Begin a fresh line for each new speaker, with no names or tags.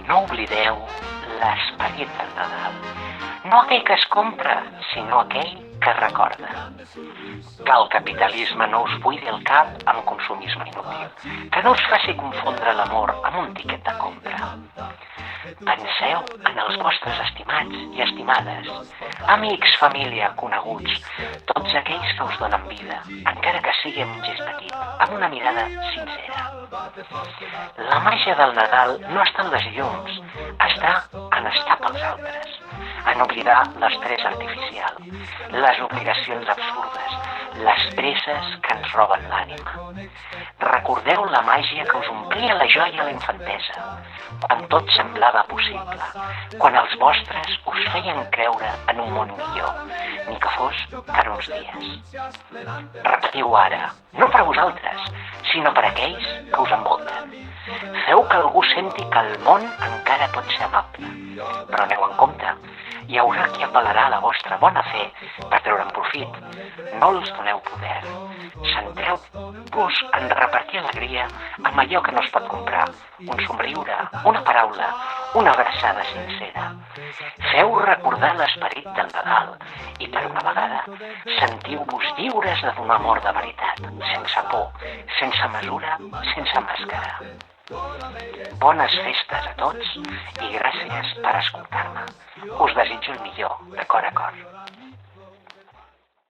No oblideu l'esperit del Nadal. No aquell que es compra, sinó aquell que es recorda. Que el capitalisme no us buidi el cap amb consumisme inútil. Que no us faci confondre l'amor amb un tiquet de compra. Penseu en els vostres estimats i estimades, amics, família, coneguts, tots aquells que us donen vida, encara que sigui amb un gest petit, amb una mirada sincera. La màgia del Nadal no està en les llums, està en estar pels altres, en oblidar l'estrès artificial, les obligacions absurdes, les presses que ens roben l'ànima. Recordeu la màgia que us omplia la joia a la infantesa, quan tot semblava possible, quan els vostres us feien creure en un món millor, ni que fos per uns dies. Repetiu ara, no per vosaltres, sinó per aquells que us envolten. Feu que algú senti que el món encara pot ser amable, però aneu en compte, hi haurà qui apel·larà a la vostra bona fe per treure'n profit. No els doneu poder. Centreu-vos en repartir alegria amb allò que no es pot comprar. Un somriure, una paraula, una abraçada sincera. Feu recordar l'esperit del Nadal i per una vegada sentiu-vos lliures de donar amor de veritat, sense por, sense mesura, sense màscara. Bones festes a tots i gràcies per escoltar-me. Us desitjo el millor, de cor a cor.